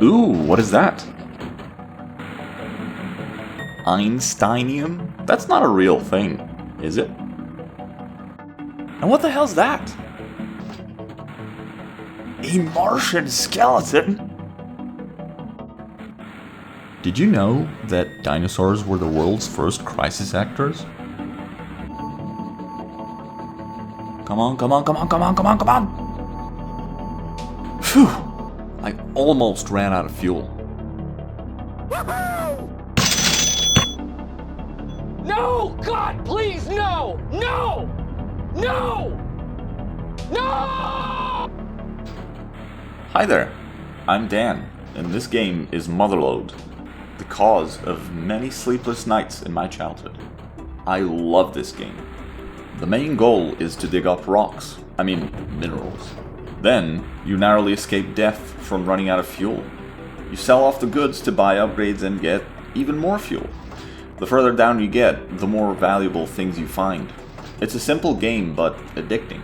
Ooh, what is that? Einsteinium? That's not a real thing, is it? And what the hell's that? A Martian skeleton? Did you know that dinosaurs were the world's first crisis actors? Come on, come on, come on, come on, come on, come on! Phew! I almost ran out of fuel. No! God, please, no! No! No! No! Hi there, I'm Dan, and this game is Motherload, the cause of many sleepless nights in my childhood. I love this game. The main goal is to dig up rocks, minerals. Then, you narrowly escape death from running out of fuel. You sell off the goods to buy upgrades and get even more fuel. The further down you get, the more valuable things you find. It's a simple game, but addicting.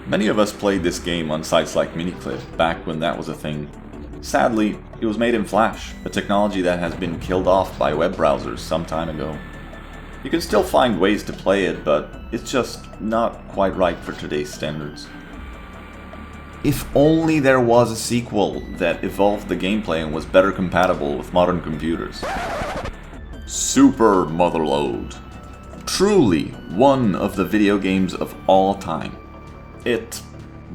Many of us played this game on sites like Miniclip, back when that was a thing. Sadly, it was made in Flash, a technology that has been killed off by web browsers some time ago. You can still find ways to play it, but it's just not quite right for today's standards. If only there was a sequel that evolved the gameplay and was better compatible with modern computers. Super Motherload. Truly one of the video games of all time. It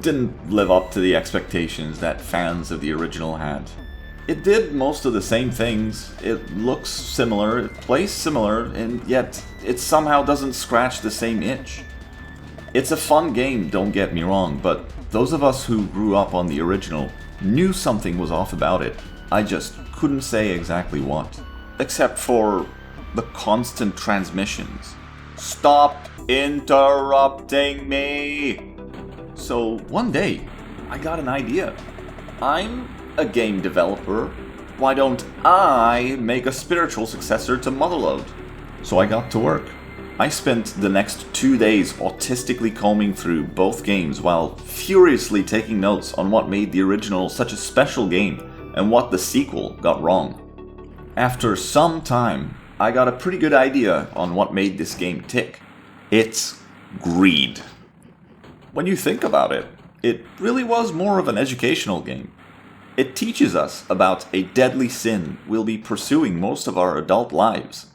didn't live up to the expectations that fans of the original had. It did most of the same things, it looks similar, it plays similar, and yet it somehow doesn't scratch the same itch. It's a fun game, don't get me wrong, but those of us who grew up on the original knew something was off about it. I just couldn't say exactly what. Except for the constant transmissions. Stop interrupting me! So one day, I got an idea. I'm a game developer. Why don't I make a spiritual successor to Motherload? So I got to work. I spent the next 2 days autistically combing through both games while furiously taking notes on what made the original such a special game and what the sequel got wrong. After some time, I got a pretty good idea on what made this game tick. It's greed. When you think about it, it really was more of an educational game. It teaches us about a deadly sin we'll be pursuing most of our adult lives.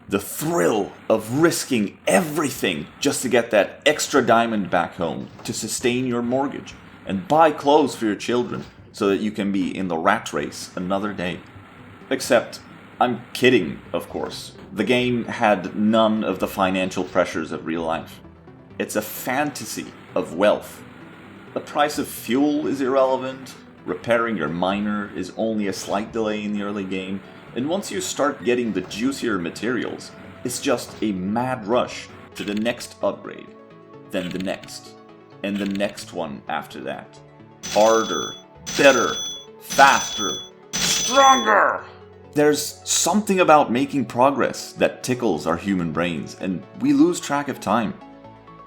The thrill of risking everything just to get that extra diamond back home to sustain your mortgage and buy clothes for your children so that you can be in the rat race another day. Except, I'm kidding, of course. The game had none of the financial pressures of real life. It's a fantasy of wealth. The price of fuel is irrelevant. Repairing your miner is only a slight delay in the early game, and once you start getting the juicier materials, it's just a mad rush to the next upgrade, then the next, and the next one after that. Harder, better, faster, stronger! There's something about making progress that tickles our human brains, and we lose track of time.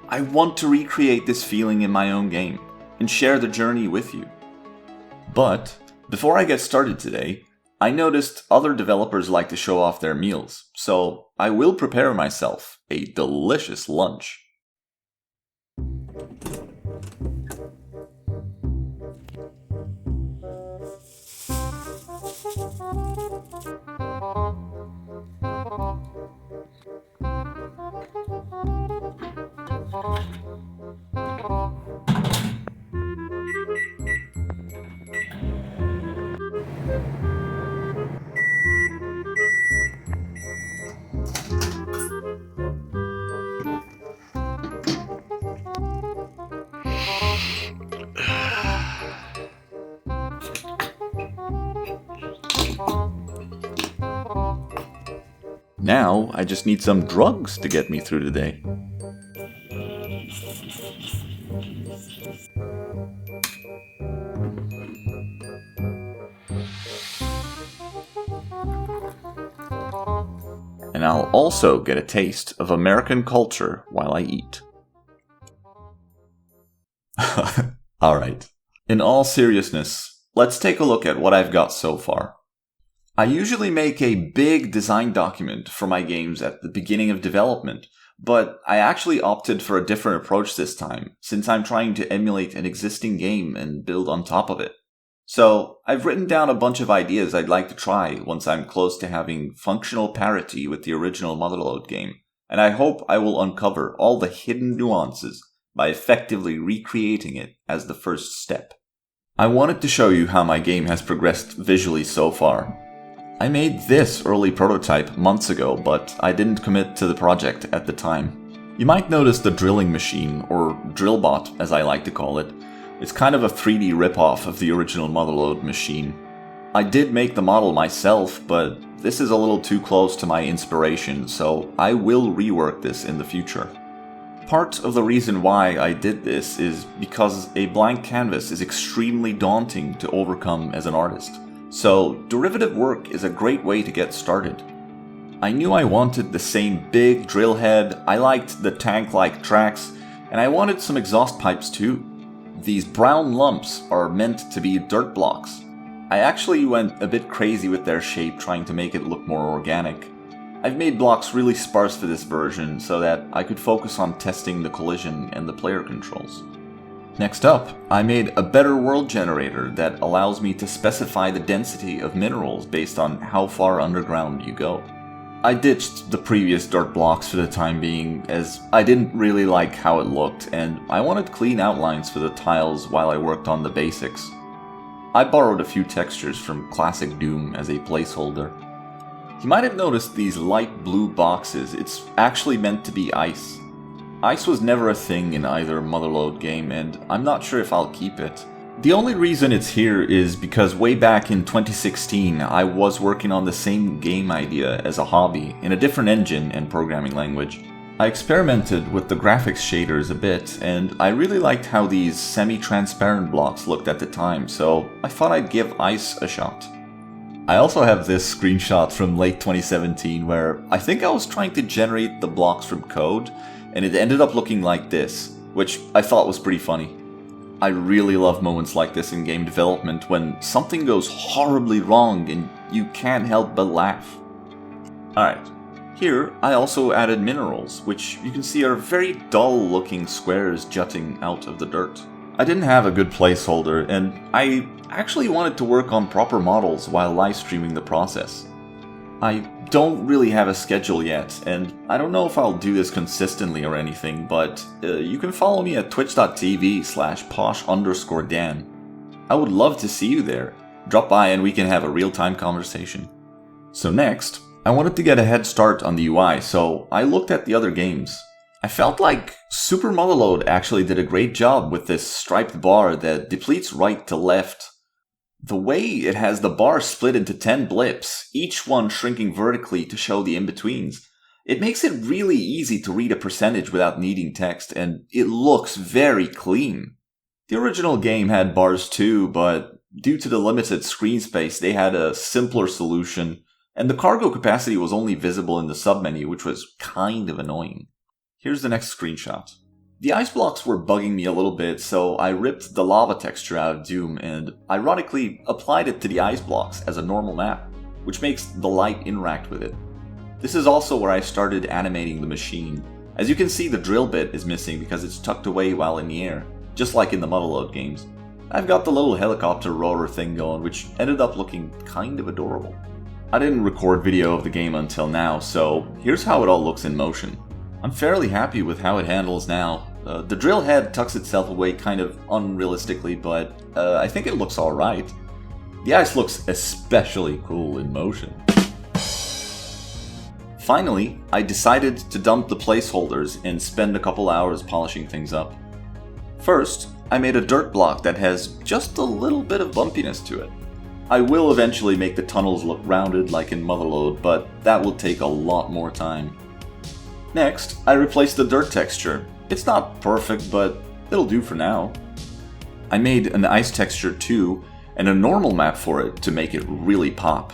I want to recreate this feeling in my own game, and share the journey with you. But, before I get started today, I noticed other developers like to show off their meals, so I will prepare myself a delicious lunch. Now, I just need some drugs to get me through the day. And I'll also get a taste of American culture while I eat. Alright. In all seriousness, let's take a look at what I've got so far. I usually make a big design document for my games at the beginning of development, but I actually opted for a different approach this time, since I'm trying to emulate an existing game and build on top of it. So, I've written down a bunch of ideas I'd like to try once I'm close to having functional parity with the original Motherload game, and I hope I will uncover all the hidden nuances by effectively recreating it as the first step. I wanted to show you how my game has progressed visually so far. I made this early prototype months ago, but I didn't commit to the project at the time. You might notice the drilling machine, or drillbot as I like to call it. It's kind of a 3D ripoff of the original Motherload machine. I did make the model myself, but this is a little too close to my inspiration, so I will rework this in the future. Part of the reason why I did this is because a blank canvas is extremely daunting to overcome as an artist, so derivative work is a great way to get started. I knew I wanted the same big drill head, I liked the tank-like tracks, and I wanted some exhaust pipes too. These brown lumps are meant to be dirt blocks. I actually went a bit crazy with their shape, trying to make it look more organic. I've made blocks really sparse for this version so that I could focus on testing the collision and the player controls. Next up, I made a better world generator that allows me to specify the density of minerals based on how far underground you go. I ditched the previous dirt blocks for the time being, as I didn't really like how it looked, and I wanted clean outlines for the tiles while I worked on the basics. I borrowed a few textures from Classic Doom as a placeholder. You might have noticed these light blue boxes. It's actually meant to be ice. Ice was never a thing in either Motherload game, and I'm not sure if I'll keep it. The only reason it's here is because way back in 2016, I was working on the same game idea as a hobby in a different engine and programming language. I experimented with the graphics shaders a bit, and I really liked how these semi-transparent blocks looked at the time, so I thought I'd give ice a shot. I also have this screenshot from late 2017 where I think I was trying to generate the blocks from code, and it ended up looking like this, which I thought was pretty funny. I really love moments like this in game development when something goes horribly wrong and you can't help but laugh. Alright, here I also added minerals, which you can see are very dull looking squares jutting out of the dirt. I didn't have a good placeholder, and I actually wanted to work on proper models while live streaming the process. I don't really have a schedule yet, and I don't know if I'll do this consistently or anything, but you can follow me at twitch.tv/posh_dan. I would love to see you there. Drop by and we can have a real-time conversation. So next, I wanted to get a head start on the UI, so I looked at the other games. I felt like Super Motherload actually did a great job with this striped bar that depletes right to left. The way it has the bar split into 10 blips, each one shrinking vertically to show the in-betweens, it makes it really easy to read a percentage without needing text, and it looks very clean. The original game had bars too, but due to the limited screen space, they had a simpler solution, and the cargo capacity was only visible in the submenu, which was kind of annoying. Here's the next screenshot. The ice blocks were bugging me a little bit, so I ripped the lava texture out of Doom and ironically applied it to the ice blocks as a normal map, which makes the light interact with it. This is also where I started animating the machine. As you can see, the drill bit is missing because it's tucked away while in the air, just like in the Motherload games. I've got the little helicopter rotor thing going, which ended up looking kind of adorable. I didn't record video of the game until now, so here's how it all looks in motion. I'm fairly happy with how it handles now. The drill head tucks itself away kind of unrealistically, but I think it looks alright. The ice looks especially cool in motion. Finally, I decided to dump the placeholders and spend a couple hours polishing things up. First, I made a dirt block that has just a little bit of bumpiness to it. I will eventually make the tunnels look rounded like in Motherload, but that will take a lot more time. Next, I replaced the dirt texture. It's not perfect, but it'll do for now. I made an ice texture too, and a normal map for it to make it really pop.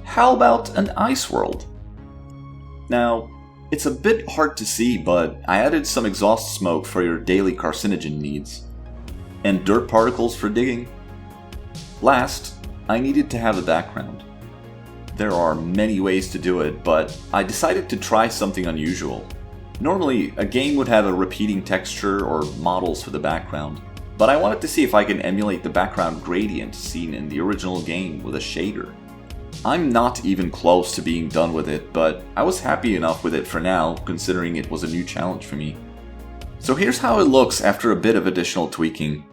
How about an ice world? Now, it's a bit hard to see, but I added some exhaust smoke for your daily carcinogen needs. And dirt particles for digging. Last, I needed to have a background. There are many ways to do it, but I decided to try something unusual. Normally, a game would have a repeating texture or models for the background, but I wanted to see if I can emulate the background gradient seen in the original game with a shader. I'm not even close to being done with it, but I was happy enough with it for now, considering it was a new challenge for me. So here's how it looks after a bit of additional tweaking.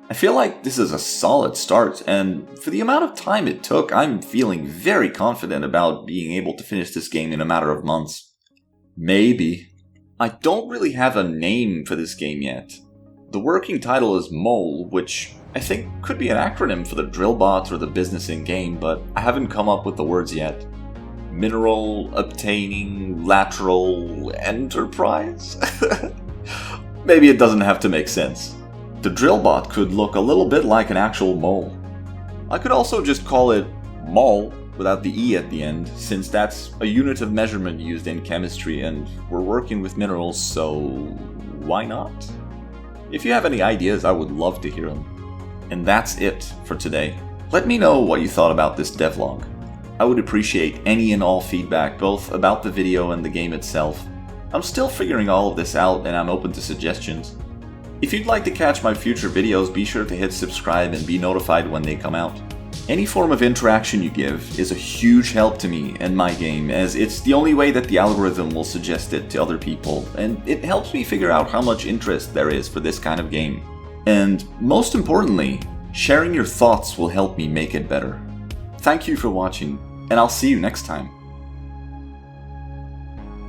I feel like this is a solid start, and for the amount of time it took, I'm feeling very confident about being able to finish this game in a matter of months. Maybe. I don't really have a name for this game yet. The working title is MOLE, which I think could be an acronym for the Drillbot or the business in-game, but I haven't come up with the words yet. Mineral Obtaining Lateral Enterprise? Maybe it doesn't have to make sense. The Drillbot could look a little bit like an actual mole. I could also just call it mole without the E at the end, since that's a unit of measurement used in chemistry and we're working with minerals, so why not? If you have any ideas, I would love to hear them. And that's it for today. Let me know what you thought about this devlog. I would appreciate any and all feedback, both about the video and the game itself. I'm still figuring all of this out and I'm open to suggestions. If you'd like to catch my future videos, be sure to hit subscribe and be notified when they come out. Any form of interaction you give is a huge help to me and my game, as it's the only way that the algorithm will suggest it to other people, and it helps me figure out how much interest there is for this kind of game. And most importantly, sharing your thoughts will help me make it better. Thank you for watching, and I'll see you next time.